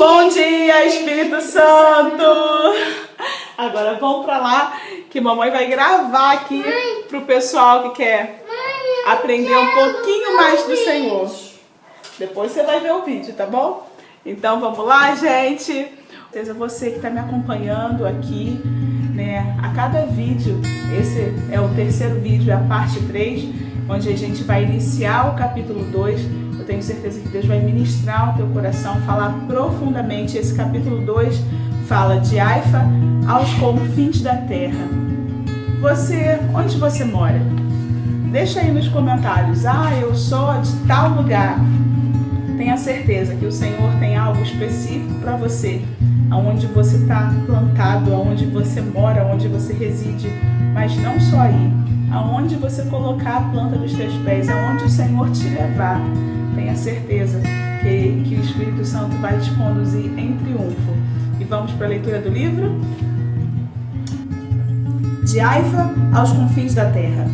Bom dia, Espírito Santo! Agora vamos pra lá que mamãe vai gravar aqui pro pessoal que quer aprender um pouquinho mais do Senhor. Depois você vai ver o vídeo, tá bom? Então vamos lá, gente. Seja você que está me acompanhando aqui, né? A cada vídeo, esse é o terceiro vídeo, é a parte 3, onde a gente vai iniciar o capítulo 2. Eu tenho certeza que Deus vai ministrar o teu coração, falar profundamente. Esse capítulo 2 fala de Haifa aos confins da terra. Onde você mora? Deixa aí nos comentários. Eu sou de tal lugar. Tenha certeza que o Senhor tem algo específico para você, aonde você está plantado, aonde você mora, aonde você reside, mas não só aí, aonde você colocar a planta dos teus pés, aonde o Senhor te levar. Tenha certeza que o Espírito Santo vai te conduzir em triunfo. E vamos para a leitura do livro? De Haifa aos confins da terra.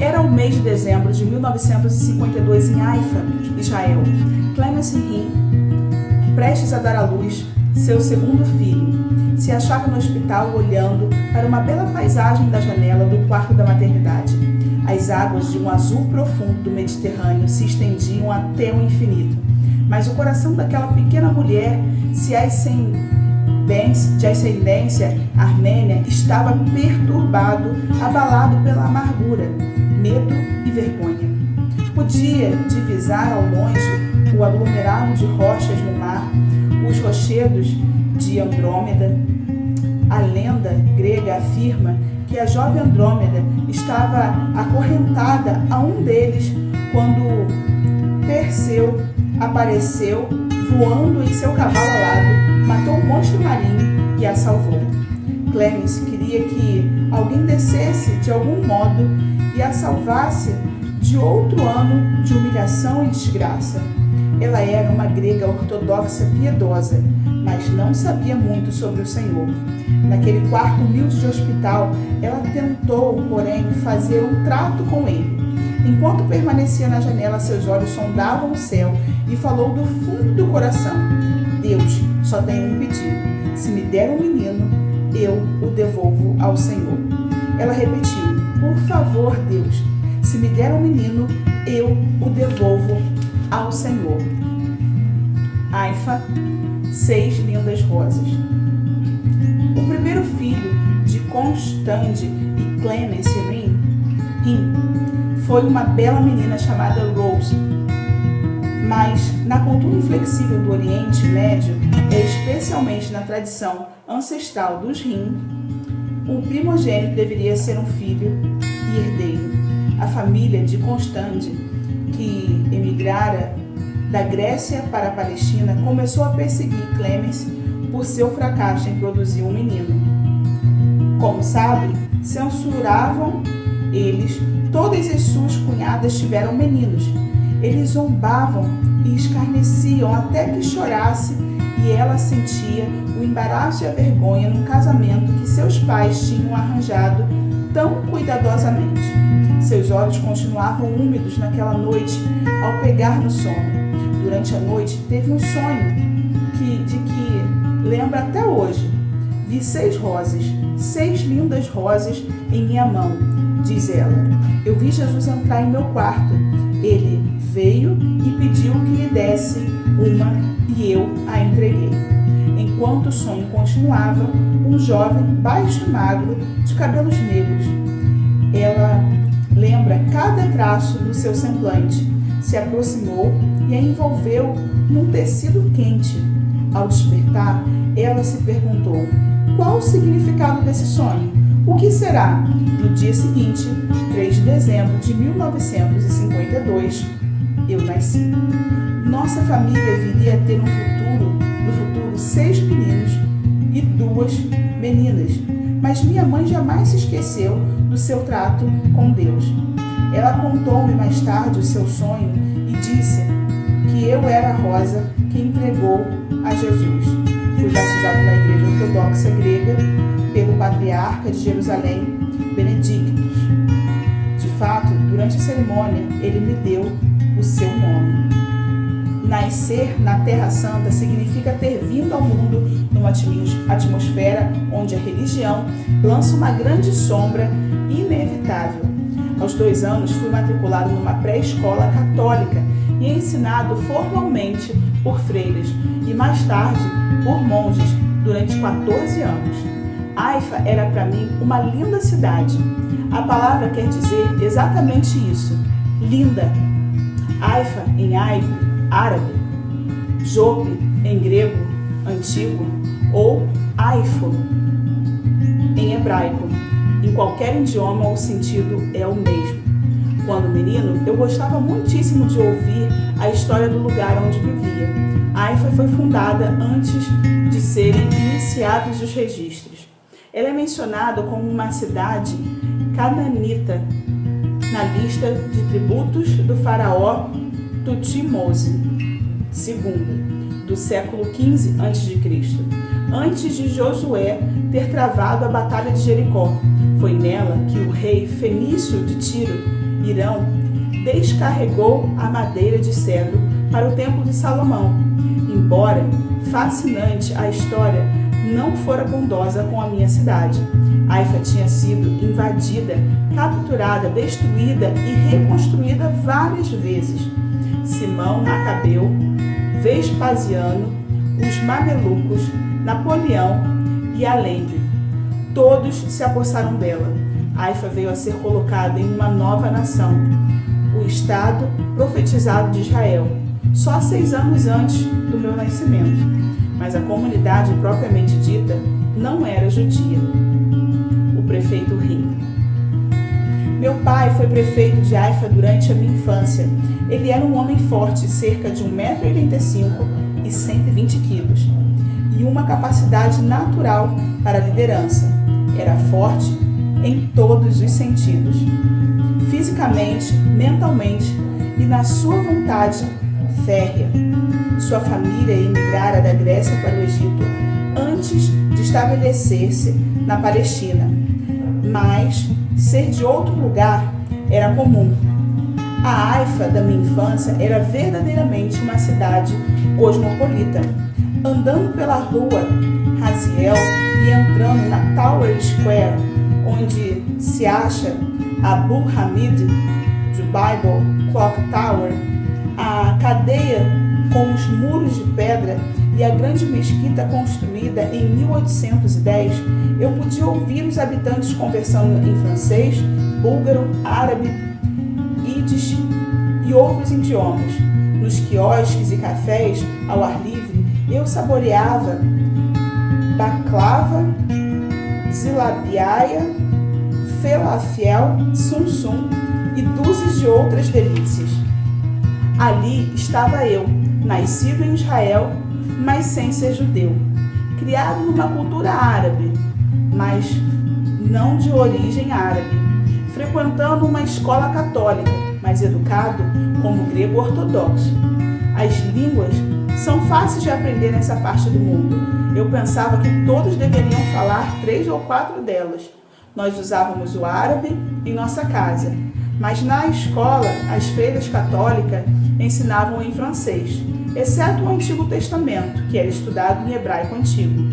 Era o mês de dezembro de 1952 em Haifa, Israel. Clemence Rim, prestes a dar à luz seu segundo filho, se achava no hospital olhando para uma bela paisagem da janela do quarto da maternidade. As águas de um azul profundo do Mediterrâneo se estendiam até o infinito, mas o coração daquela pequena mulher, de ascendência armênia, estava perturbado, abalado pela amargura, medo e vergonha. Podia divisar ao longe o aglomerado de rochas no mar, os rochedos de Andrômeda. A lenda grega afirma que a jovem Andrômeda estava acorrentada a um deles quando Perseu apareceu voando em seu cavalo alado, matou um monstro marinho e a salvou. Clemence queria que alguém descesse de algum modo e a salvasse de outro ano de humilhação e desgraça. Ela era uma grega ortodoxa piedosa, mas não sabia muito sobre o Senhor. Naquele quarto humilde de hospital, ela tentou, porém, fazer um trato com ele. Enquanto permanecia na janela, seus olhos sondavam o céu e falou do fundo do coração: Deus, só tenho um pedido. Se me der um menino, eu o devolvo ao Senhor. Ela repetiu: por favor, Deus, se me der um menino, eu o devolvo ao Senhor. Haifa, 6 lindas rosas. O primeiro filho de Constande e Clemence Rim foi uma bela menina chamada Rose. Mas na cultura inflexível do Oriente Médio, e especialmente na tradição ancestral dos Rim, o primogênito deveria ser um filho e herdeiro. A família de Constande, que emigrara da Grécia para a Palestina, começou a perseguir Clemence por seu fracasso em produzir um menino. Como sabe, censuravam eles, todas as suas cunhadas tiveram meninos. Eles zombavam e escarneciam até que chorasse, e ela sentia o embaraço e a vergonha num casamento que seus pais tinham arranjado tão cuidadosamente. Seus olhos continuavam úmidos naquela noite ao pegar no sono. Durante a noite teve um sonho de que lembra até hoje. Vi 6 rosas, 6 lindas rosas em minha mão, diz ela. Eu vi Jesus entrar em meu quarto. Ele veio e pediu que lhe desse uma e eu a entreguei. Enquanto o sonho continuava, um jovem baixo e magro, de cabelos negros. Ela lembra cada traço do seu semblante. Se aproximou e a envolveu num tecido quente. Ao despertar, ela se perguntou: qual o significado desse sonho? O que será? No dia seguinte, 3 de dezembro de 1952, eu nasci. Nossa família viria a ter no futuro 6 meninos e 2 meninas. Mas minha mãe jamais se esqueceu do seu trato com Deus. Ela contou-me mais tarde o seu sonho e disse que eu era a rosa que entregou a Jesus. Fui batizado na igreja ortodoxa grega pelo patriarca de Jerusalém, Benedictus. De fato, durante a cerimônia, ele me deu o seu nome. Nascer na Terra Santa significa ter vindo ao mundo numa atmosfera onde a religião lança uma grande sombra inevitável. Aos 2 anos, fui matriculado numa pré-escola católica e ensinado formalmente por freiras e mais tarde por monges durante 14 anos. Haifa era para mim uma linda cidade. A palavra quer dizer exatamente isso, linda. Haifa em árabe, Jope em grego antigo ou Haifo em hebraico. Em qualquer idioma o sentido é o mesmo. Quando menino, eu gostava muitíssimo de ouvir a história do lugar onde vivia. Haifa foi fundada antes de serem iniciados os registros. Ela é mencionada como uma cidade cananita na lista de tributos do faraó Tutmose II, do século XV a.C., antes de Josué ter travado a Batalha de Jericó. Foi nela que o rei fenício de Tiro, Irão, descarregou a madeira de cedro para o Templo de Salomão. Embora fascinante, a história não fora bondosa com a minha cidade. Haifa tinha sido invadida, capturada, destruída e reconstruída várias vezes. Simão Macabeu, Vespasiano, os Mamelucos, Napoleão e Alexandre, todos se apossaram dela. Haifa veio a ser colocada em uma nova nação, o Estado profetizado de Israel, só 6 anos antes do meu nascimento. Mas a comunidade propriamente dita não era judia. O prefeito ri. Meu pai foi prefeito de Haifa durante a minha infância. Ele era um homem forte, cerca de 1,85 m e 120 quilos, e uma capacidade natural para a liderança. Era forte em todos os sentidos, fisicamente, mentalmente e na sua vontade férrea. Sua família emigrara da Grécia para o Egito antes de estabelecer-se na Palestina, mas ser de outro lugar era comum. A Haifa da minha infância era verdadeiramente uma cidade cosmopolita. Andando pela rua Raziel e entrando na Tower Square, onde se acha a Abu Hamid de Bible Clock Tower, a cadeia com os muros de pedra e a grande mesquita construída em 1810, eu podia ouvir os habitantes conversando em francês, búlgaro, árabe, ídis e outros idiomas. Nos quiosques e cafés ao ar livre, eu saboreava baklava, zilabiaia, felafiel, sum-sum e dúzias de outras delícias. Ali estava eu, nascido em Israel, mas sem ser judeu, criado numa cultura árabe, mas não de origem árabe, frequentando uma escola católica, mas educado como grego ortodoxo. As línguas são fáceis de aprender nessa parte do mundo. Eu pensava que todos deveriam falar 3 ou 4 delas. Nós usávamos o árabe em nossa casa, mas na escola as freiras católicas ensinavam em francês, exceto o Antigo Testamento, que era estudado em hebraico antigo.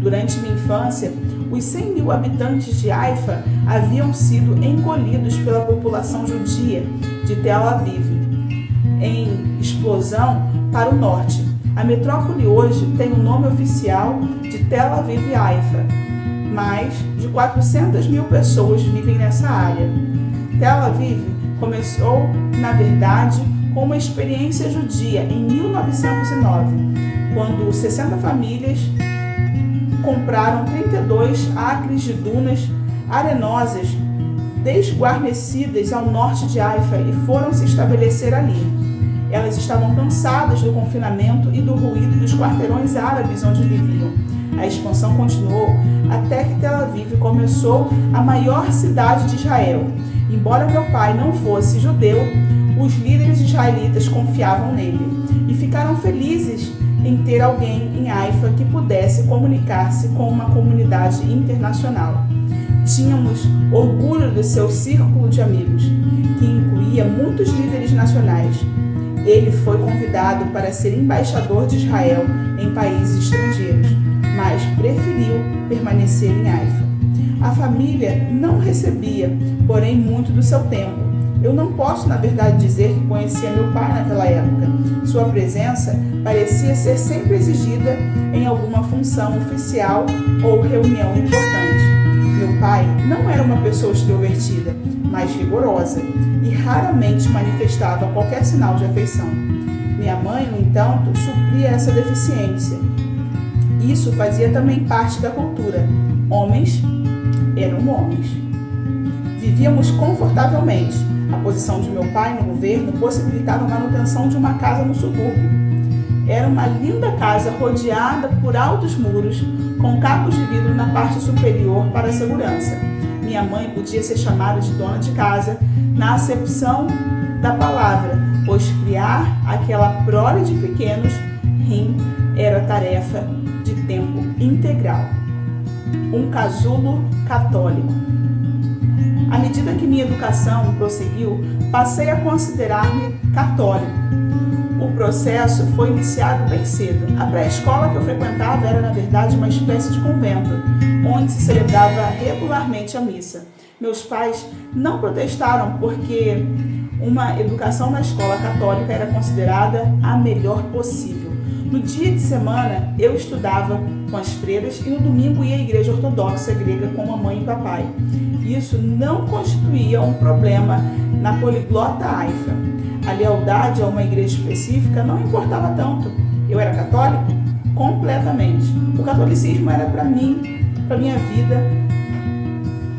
Durante minha infância, os 100.000 habitantes de Haifa haviam sido engolidos pela população judia de Tel Aviv, em explosão para o norte. A metrópole hoje tem o nome oficial de Tel Aviv Haifa. Mais de 400.000 pessoas vivem nessa área. Tel Aviv começou, na verdade, com uma experiência judia em 1909, quando 60 famílias compraram 32 acres de dunas arenosas desguarnecidas ao norte de Haifa e foram se estabelecer ali. Elas estavam cansadas do confinamento e do ruído dos quarteirões árabes onde viviam. A expansão continuou até que Tel Aviv começou a maior cidade de Israel. Embora meu pai não fosse judeu, os líderes israelitas confiavam nele e ficaram felizes em ter alguém em Haifa que pudesse comunicar-se com uma comunidade internacional. Tínhamos orgulho do seu círculo de amigos, que incluía muitos líderes nacionais. Ele foi convidado para ser embaixador de Israel em países estrangeiros, mas preferiu permanecer em Haifa. A família não recebia, porém, muito do seu tempo. Eu não posso, na verdade, dizer que conhecia meu pai naquela época. Sua presença parecia ser sempre exigida em alguma função oficial ou reunião importante. Meu pai não era uma pessoa extrovertida, mas rigorosa, e raramente manifestava qualquer sinal de afeição. Minha mãe, no entanto, supria essa deficiência. Isso fazia também parte da cultura. Homens eram homens. Vivíamos confortavelmente. A posição de meu pai no governo possibilitava a manutenção de uma casa no subúrbio. Era uma linda casa rodeada por altos muros, com cacos de vidro na parte superior para a segurança. Minha mãe podia ser chamada de dona de casa, na acepção da palavra, pois criar aquela prole de pequenos era tarefa de tempo integral. Um casulo católico. À medida que minha educação prosseguiu, passei a considerar-me católico. O processo foi iniciado bem cedo. A pré-escola que eu frequentava era, na verdade, uma espécie de convento, onde se celebrava regularmente a missa. Meus pais não protestaram porque uma educação na escola católica era considerada a melhor possível. No dia de semana, eu estudava com as freiras e no domingo ia à igreja ortodoxa grega com mamãe e papai. Isso não constituía um problema na poliglota Haifa. A lealdade a uma igreja específica não importava tanto. Eu era católico? Completamente. O catolicismo era para mim, para minha vida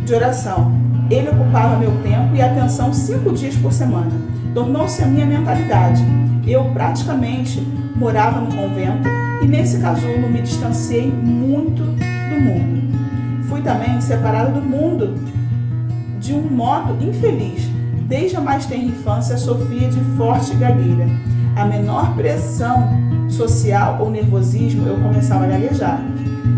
de oração. Ele ocupava meu tempo e atenção 5 dias por semana. Tornou-se a minha mentalidade. Eu praticamente morava no convento e nesse casulo me distanciei muito do mundo. Fui também separado do mundo de um modo infeliz. Desde a mais tenra infância sofria de forte gagueira. A menor pressão social ou nervosismo eu começava a gaguejar,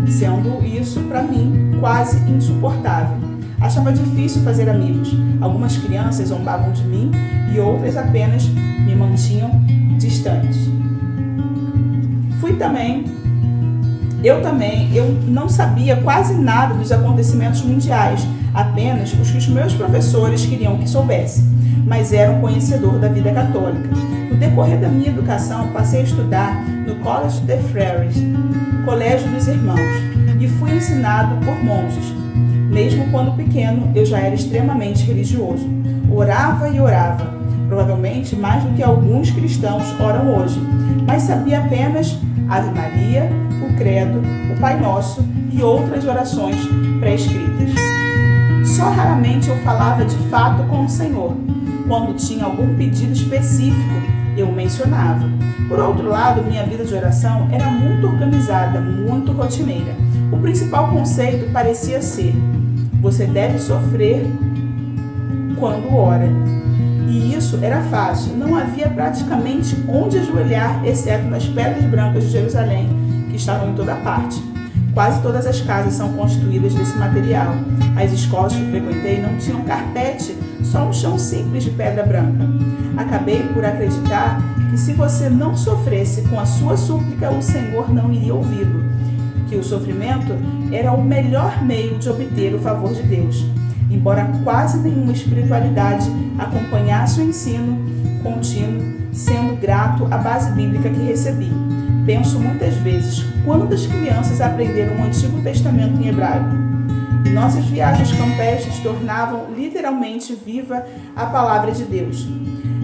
sendo isso para mim quase insuportável. Achava difícil fazer amigos. Algumas crianças zombavam de mim e outras apenas me mantinham distantes. Eu não sabia quase nada dos acontecimentos mundiais, apenas os que os meus professores queriam que soubesse, mas era um conhecedor da vida católica. No decorrer da minha educação, passei a estudar no College de Friars, Colégio dos Irmãos, e fui ensinado por monges. Mesmo quando pequeno, eu já era extremamente religioso. Orava e orava, provavelmente mais do que alguns cristãos oram hoje, mas sabia apenas Ave Maria, o Credo, o Pai Nosso e outras orações pré-escritas. Só raramente eu falava de fato com o Senhor. Quando tinha algum pedido específico, eu o mencionava. Por outro lado, minha vida de oração era muito organizada, muito rotineira. O principal conceito parecia ser: você deve sofrer quando ora. E isso era fácil, não havia praticamente onde ajoelhar, exceto nas pedras brancas de Jerusalém, que estavam em toda parte. Quase todas as casas são construídas desse material. As escolas que frequentei não tinham carpete, só um chão simples de pedra branca. Acabei por acreditar que se você não sofresse com a sua súplica, o Senhor não iria ouvi-lo, que o sofrimento era o melhor meio de obter o favor de Deus. Embora quase nenhuma espiritualidade acompanhasse o ensino contínuo, sendo grato à base bíblica que recebi. Penso muitas vezes quantas crianças aprenderam o Antigo Testamento em hebraico. E nossas viagens campestres tornavam literalmente viva a palavra de Deus.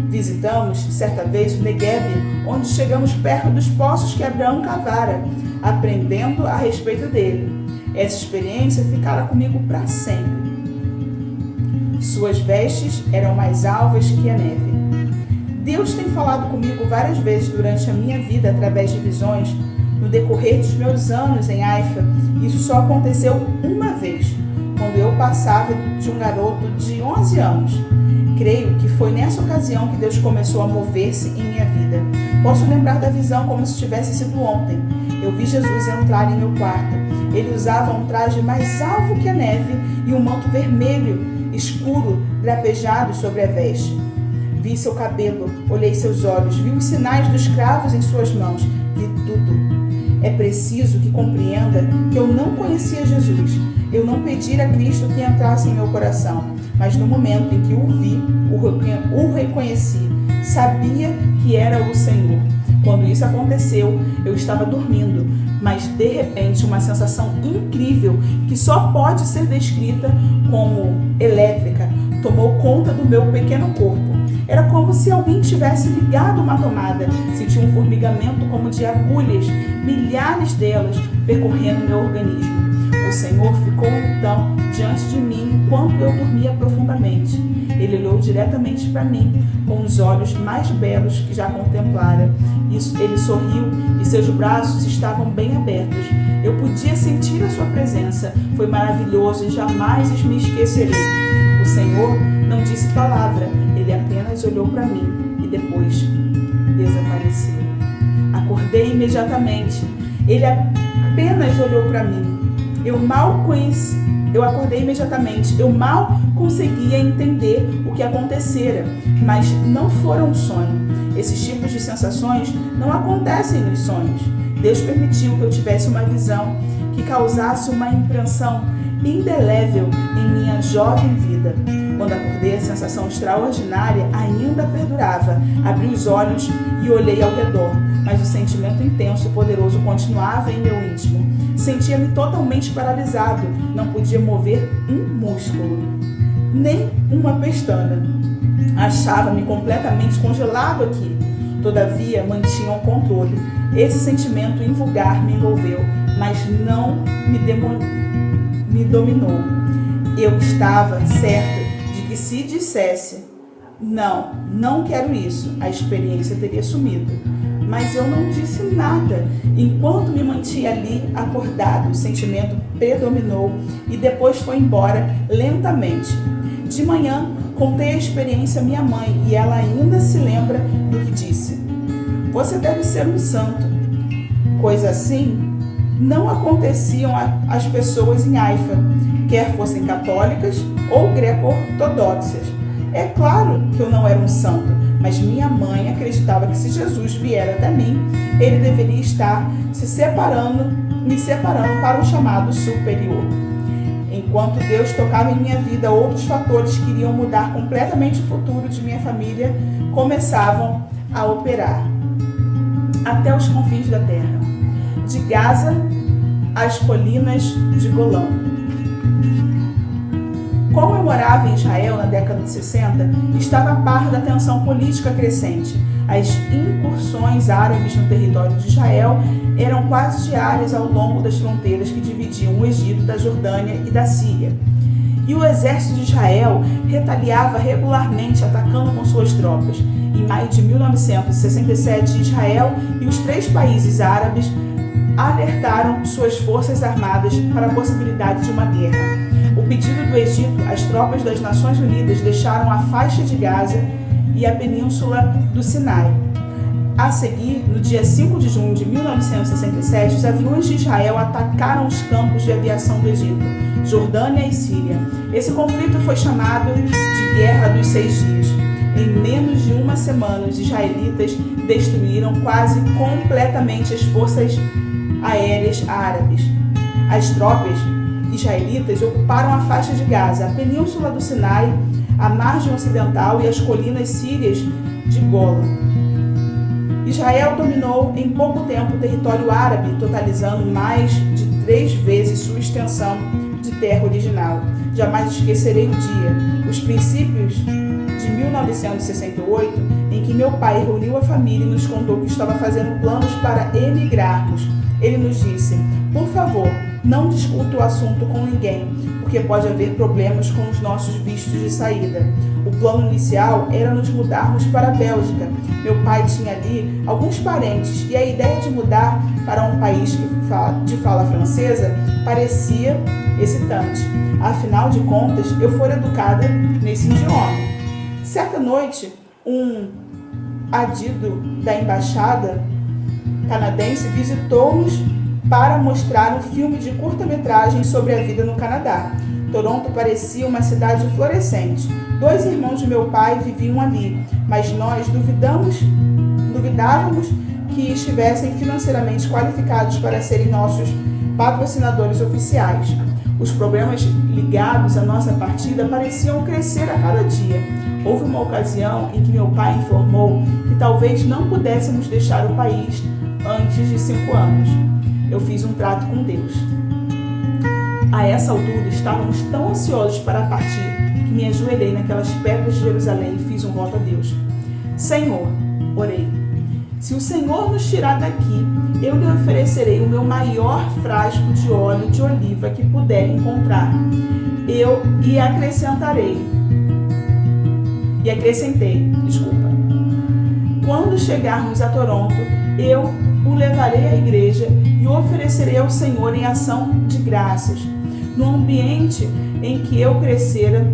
Visitamos, certa vez, o Negueb, onde chegamos perto dos poços que Abraão cavara, aprendendo a respeito dele. Essa experiência ficara comigo para sempre. Suas vestes eram mais alvas que a neve. Deus tem falado comigo várias vezes durante a minha vida através de visões. No decorrer dos meus anos em Haifa, isso só aconteceu uma vez, quando eu passava de um garoto de 11 anos. Creio que foi nessa ocasião que Deus começou a mover-se em minha vida. Posso lembrar da visão como se tivesse sido ontem. Eu vi Jesus entrar em meu quarto. Ele usava um traje mais alvo que a neve e um manto vermelho escuro drapejado sobre a veste. Vi seu cabelo, olhei seus olhos, vi os sinais dos cravos em suas mãos, vi tudo. É preciso que compreenda que eu não conhecia Jesus. Eu não pedi a Cristo que entrasse em meu coração, mas no momento em que o vi, o reconheci, sabia que era o Senhor. Quando isso aconteceu, eu estava dormindo, mas de repente uma sensação incrível, que só pode ser descrita como elétrica, tomou conta do meu pequeno corpo. Era como se alguém tivesse ligado uma tomada. Senti um formigamento como de agulhas, milhares delas percorrendo meu organismo. O Senhor ficou então diante de mim enquanto eu dormia profundamente. Ele olhou diretamente para mim com os olhos mais belos que já contemplara. Ele sorriu e seus braços estavam bem abertos. Eu podia sentir a sua presença. Foi maravilhoso e jamais me esquecerei. O Senhor não disse palavra. Ele apenas olhou para mim e depois desapareceu. Acordei imediatamente. Ele apenas olhou para mim. Eu acordei imediatamente. Eu mal conseguia entender o que acontecera, mas não fora um sonho. Esses tipos de sensações não acontecem nos sonhos. Deus permitiu que eu tivesse uma visão que causasse uma impressão indelével em minha jovem vida. Quando acordei, a sensação extraordinária ainda perdurava. Abri os olhos e olhei ao redor, mas o sentimento intenso e poderoso continuava em meu íntimo. Sentia-me totalmente paralisado, não podia mover um músculo, nem uma pestana. Achava-me completamente congelado aqui. Todavia, mantinha o controle. Esse sentimento invulgar me envolveu, mas não me dominou. Eu estava certo de que se dissesse, não quero isso, a experiência teria sumido. Mas eu não disse nada. Enquanto me mantinha ali acordado, o sentimento predominou e depois foi embora lentamente. De manhã, contei a experiência à minha mãe e ela ainda se lembra do que disse. Você deve ser um santo. Coisa assim não aconteciam às pessoas em Haifa, quer fossem católicas ou greco-ortodoxas. É claro que eu não era um santo, mas minha mãe acreditava que se Jesus vier até mim, ele deveria estar me separando para um chamado superior. Enquanto Deus tocava em minha vida, outros fatores que iriam mudar completamente o futuro de minha família começavam a operar. Até os confins da terra, de Gaza às colinas de Golã. Como eu morava em Israel na década de 60, estava a par da tensão política crescente. As incursões árabes no território de Israel eram quase diárias ao longo das fronteiras que dividiam o Egito da Jordânia e da Síria. E o exército de Israel retaliava regularmente, atacando com suas tropas. Em maio de 1967, Israel e os 3 países árabes alertaram suas forças armadas para a possibilidade de uma guerra. O pedido do Egito, as tropas das Nações Unidas deixaram a faixa de Gaza e a península do Sinai. A seguir, no dia 5 de junho de 1967, os aviões de Israel atacaram os campos de aviação do Egito, Jordânia e Síria. Esse conflito foi chamado de Guerra dos 6 Dias. Em menos de uma semana, os israelitas destruíram quase completamente as forças aéreas árabes. As tropas israelitas ocuparam a faixa de Gaza, a península do Sinai, a margem ocidental e as colinas sírias de Golã. Israel dominou em pouco tempo o território árabe, totalizando mais de 3 vezes sua extensão de terra original. Jamais esquecerei o dia, os princípios de 1968, em que meu pai reuniu a família e nos contou que estava fazendo planos para emigrarmos. Ele nos disse, por favor, não discuta o assunto com ninguém, porque pode haver problemas com os nossos vistos de saída. O plano inicial era nos mudarmos para a Bélgica. Meu pai tinha ali alguns parentes e a ideia de mudar para um país de fala francesa parecia excitante. Afinal de contas, eu fui educada nesse idioma. Certa noite, um adido da embaixada canadense visitou-nos para mostrar um filme de curta-metragem sobre a vida no Canadá. Toronto parecia uma cidade florescente. 2 irmãos de meu pai viviam ali, mas nós duvidávamos que estivessem financeiramente qualificados para serem nossos patrocinadores oficiais. Os problemas ligados à nossa partida pareciam crescer a cada dia. Houve uma ocasião em que meu pai informou que talvez não pudéssemos deixar o país antes de 5 anos. Eu fiz um trato com Deus. A essa altura, estávamos tão ansiosos para partir que me ajoelhei naquelas pedras de Jerusalém e fiz um voto a Deus. Senhor, orei, se o Senhor nos tirar daqui, eu lhe oferecerei o meu maior frasco de óleo de oliva que puder encontrar. Acrescentei, quando chegarmos a Toronto, eu o levarei à igreja e o oferecerei ao Senhor em ação de graças. No ambiente em que eu crescera,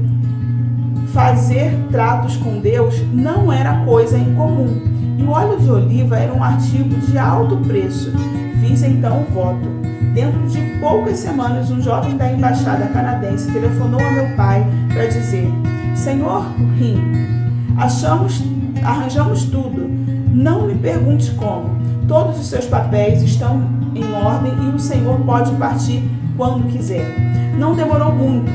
fazer tratos com Deus não era coisa incomum, e o óleo de oliva era um artigo de alto preço. Fiz então o voto. Dentro de poucas semanas, um jovem da embaixada canadense telefonou a meu pai para dizer: Senhor Rim, arranjamos tudo. Não me pergunte como. Todos os seus papéis estão em ordem e o Senhor pode partir quando quiser. Não demorou muito.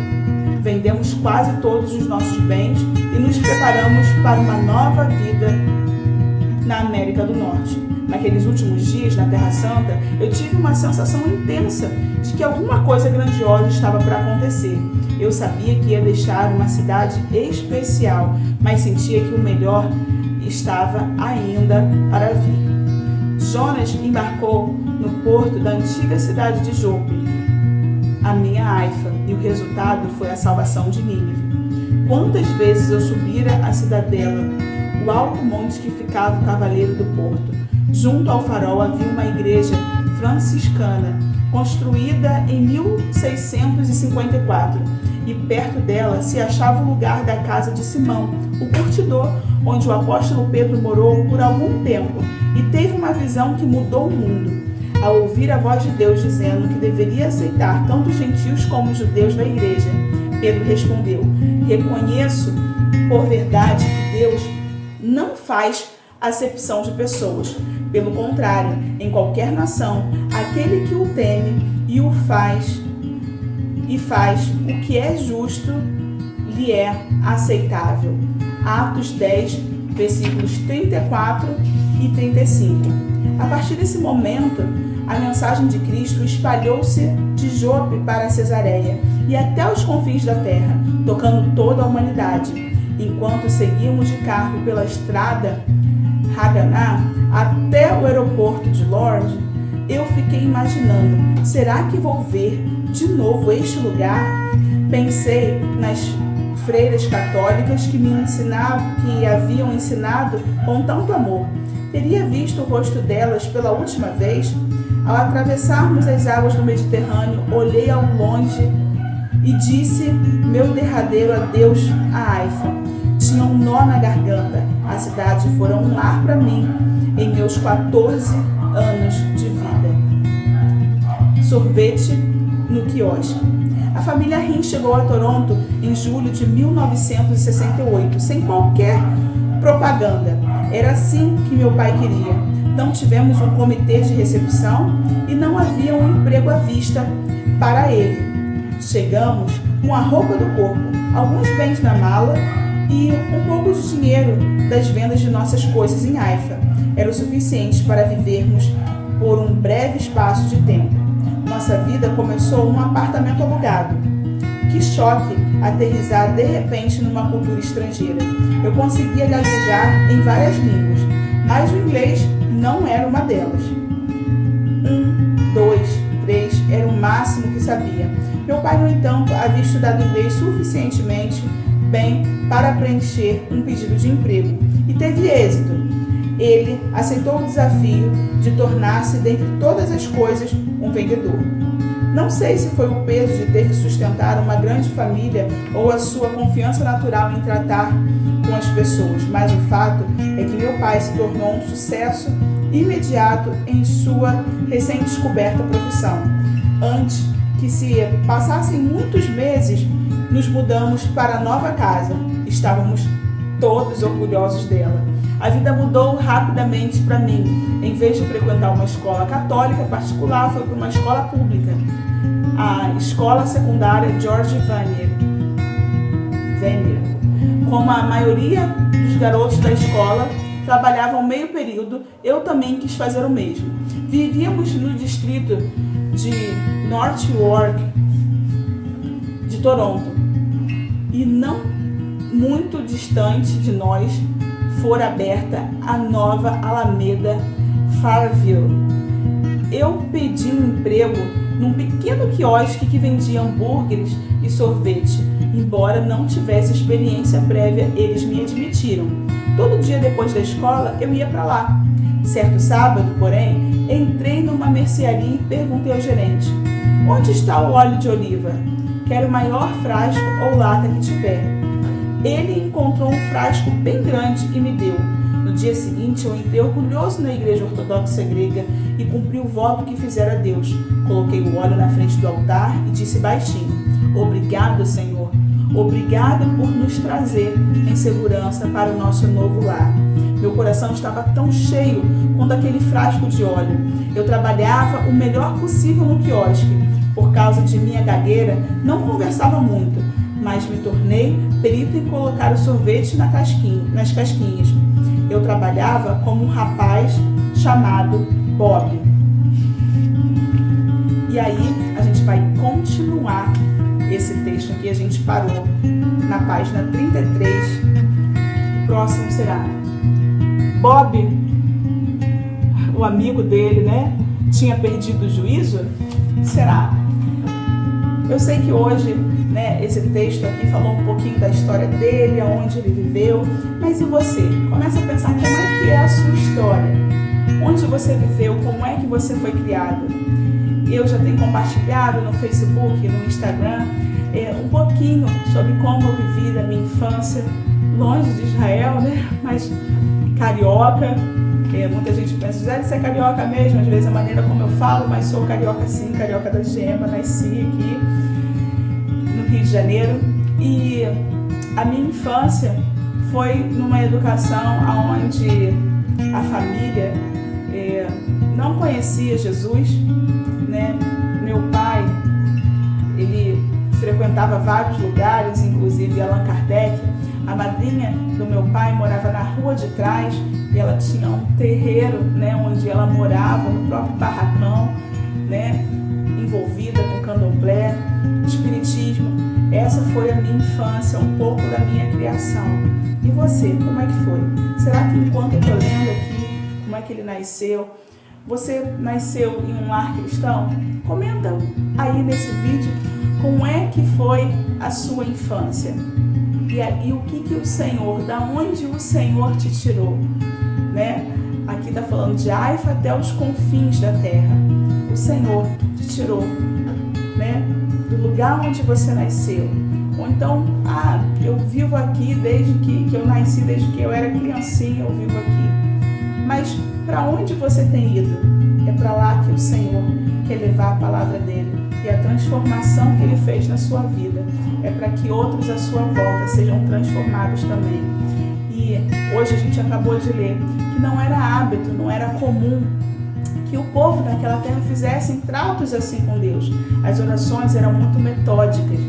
Vendemos quase todos os nossos bens e nos preparamos para uma nova vida na América do Norte. Naqueles últimos dias, na Terra Santa, eu tive uma sensação intensa de que alguma coisa grandiosa estava para acontecer. Eu sabia que ia deixar uma cidade especial, mas sentia que o melhor estava ainda para vir. Jonas embarcou no porto da antiga cidade de Jope, a minha Haifa, e o resultado foi a salvação de Nínive. Quantas vezes eu subira a cidadela, o alto monte que ficava o cavaleiro do porto. Junto ao farol havia uma igreja franciscana, construída em 1654, e perto dela se achava o lugar da casa de Simão, o curtidor, onde o apóstolo Pedro morou por algum tempo e teve uma visão que mudou o mundo. Ao ouvir a voz de Deus dizendo que deveria aceitar tanto os gentios como os judeus da igreja, Pedro respondeu: reconheço por verdade que Deus não faz acepção de pessoas. Pelo contrário, em qualquer nação, aquele que o teme e faz o que é justo lhe é aceitável. Atos 10, versículos 34 e 35. A partir desse momento, a mensagem de Cristo espalhou-se de Jope para Cesareia e até os confins da terra, tocando toda a humanidade. Enquanto seguíamos de carro pela estrada Haganá até o aeroporto de Lourdes, eu fiquei imaginando: será que vou ver de novo este lugar? Pensei nas freiras católicas que haviam ensinado com tanto amor. Teria visto o rosto delas pela última vez? Ao atravessarmos as águas do Mediterrâneo, olhei ao longe e disse meu derradeiro adeus a Haifa. Tinha um nó na garganta. A cidade fora um lar para mim em meus 14 anos de vida. Sorvete no quiosque. A família Rim chegou a Toronto em julho de 1968, sem qualquer propaganda. Era assim que meu pai queria. Não tivemos um comitê de recepção e não havia um emprego à vista para ele. Chegamos com a roupa do corpo, alguns bens na mala e um pouco de dinheiro das vendas de nossas coisas em Haifa. Era o suficiente para vivermos por um breve espaço de tempo. Nossa vida começou num apartamento alugado. Que choque aterrissar de repente numa cultura estrangeira. Eu conseguia gaguejar em várias línguas, mas o inglês não era uma delas. 1, 2, 3 era o máximo que sabia. Meu pai, no entanto, havia estudado inglês suficientemente bem para preencher um pedido de emprego e teve êxito. Ele aceitou o desafio de tornar-se, dentre todas as coisas, um vendedor. Não sei se foi o peso de ter que sustentar uma grande família ou a sua confiança natural em tratar com as pessoas, mas o fato é que meu pai se tornou um sucesso imediato em sua recém-descoberta profissão. Antes que se passassem muitos meses, nos mudamos para a nova casa. Estávamos todos orgulhosos dela. A vida mudou rapidamente para mim. Em vez de frequentar uma escola católica particular, fui para uma escola pública. A escola secundária George Vanier. Como a maioria dos garotos da escola trabalhavam meio período, eu também quis fazer o mesmo. Vivíamos no distrito de North York, de Toronto, e não muito distante de nós fora aberta a nova Alameda Fairview. Eu pedi um emprego num pequeno quiosque que vendia hambúrgueres e sorvete. Embora não tivesse experiência prévia, eles me admitiram. Todo dia depois da escola, eu ia para lá. Certo sábado, porém, entrei numa mercearia e perguntei ao gerente: onde está o óleo de oliva? Quero o maior frasco ou lata que tiver. Ele encontrou um frasco bem grande e me deu. No dia seguinte, eu entrei orgulhoso na igreja ortodoxa grega e cumpri o voto que fizera a Deus. Coloquei o óleo na frente do altar e disse baixinho: obrigado, Senhor. Obrigado por nos trazer em segurança para o nosso novo lar. Meu coração estava tão cheio quanto aquele frasco de óleo. Eu trabalhava o melhor possível no quiosque. Por causa de minha gagueira, não conversava muito, mas me tornei perito em colocar o sorvete nas casquinhas. Eu trabalhava como um rapaz chamado Bob. E aí a gente vai continuar esse texto aqui. A gente parou na página 33. O próximo será Bob, o amigo dele, né? Tinha perdido o juízo? Será? Eu sei que hoje, né, esse texto aqui falou um pouquinho da história dele, aonde ele viveu, mas e você? Começa a pensar como é que é a sua história. Onde você viveu, como é que você foi criado. Eu já tenho compartilhado no Facebook, no Instagram, um pouquinho sobre como eu vivi da minha infância, longe de Israel, né? Mas carioca. Muita gente pensa, deve ser carioca mesmo, às vezes a maneira como eu falo, mas sou carioca sim, carioca da Gema, nasci aqui no Rio de Janeiro. E a minha infância foi numa educação onde a família não conhecia Jesus, né? Meu pai, ele frequentava vários lugares, inclusive Allan Kardec. A madrinha do meu pai morava na rua de trás e ela tinha um terreiro, né, onde ela morava, no próprio barracão, né, envolvida com candomblé, espiritismo. Essa foi a minha infância, um pouco da minha criação. E você, como é que foi? Será que enquanto eu estou lendo aqui, como é que ele nasceu, você nasceu em um lar cristão? Comenta aí nesse vídeo como é que foi a sua infância. E o que o Senhor, da onde o Senhor te tirou, né? Aqui está falando de Haifa até os confins da terra. O Senhor te tirou, né? Do lugar onde você nasceu. Ou então, eu vivo aqui desde que eu nasci, desde que eu era criancinha, eu vivo aqui. Mas para onde você tem ido? É para lá que o Senhor quer levar a palavra dele. E a transformação que ele fez na sua vida é para que outros à sua volta sejam transformados também. E hoje a gente acabou de ler que não era hábito, não era comum que o povo daquela terra fizessem tratos assim com Deus. As orações eram muito metódicas.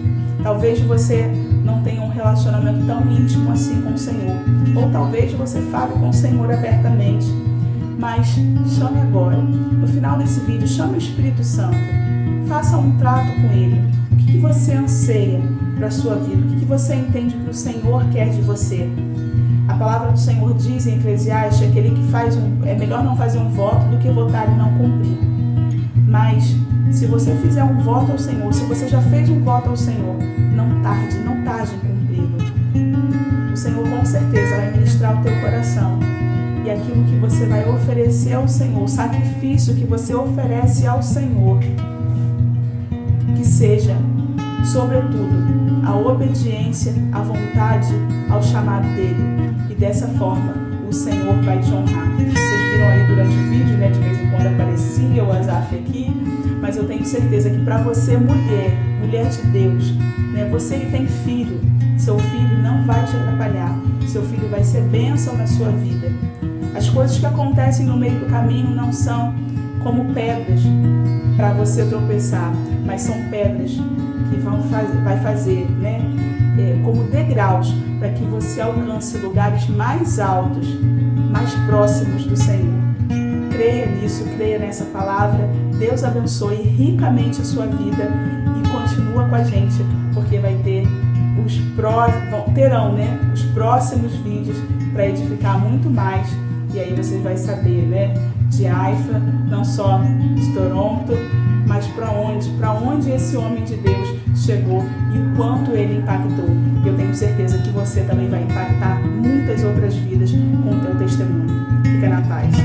Talvez você não tenha um relacionamento tão íntimo assim com o Senhor. Ou talvez você fale com o Senhor abertamente. Mas chame agora. No final desse vídeo, chame o Espírito Santo. Faça um trato com Ele. O que você anseia para a sua vida? O que você entende que o Senhor quer de você? A palavra do Senhor diz em Eclesiastes, aquele que é melhor não fazer um voto do que votar e não cumprir. Mas se você fizer um voto ao Senhor, se você já fez um voto ao Senhor, não tarde em cumpri-lo. O Senhor com certeza vai ministrar o teu coração. E aquilo que você vai oferecer ao Senhor, o sacrifício que você oferece ao Senhor, que seja, sobretudo, a obediência, a vontade ao chamado dele. E dessa forma, o Senhor vai te honrar. Vocês viram aí durante o vídeo, né? De vez em quando aparecia o Asaf aqui, mas eu tenho certeza que para você, mulher de Deus, né, você que tem filho, seu filho não vai te atrapalhar, seu filho vai ser bênção na sua vida. As coisas que acontecem no meio do caminho não são como pedras para você tropeçar, mas são pedras que vai fazer, né, como degraus para que você alcance lugares mais altos, mais próximos do Senhor. Creia nisso, creia nessa palavra. Deus abençoe ricamente a sua vida e continua com a gente, porque vai ter terão, né, os próximos vídeos para edificar muito mais. E aí você vai saber, né, de Haifa, não só de Toronto, mas para onde esse homem de Deus chegou e o quanto ele impactou. Eu tenho certeza que você também vai impactar muitas outras vidas com o teu testemunho. Fica na paz.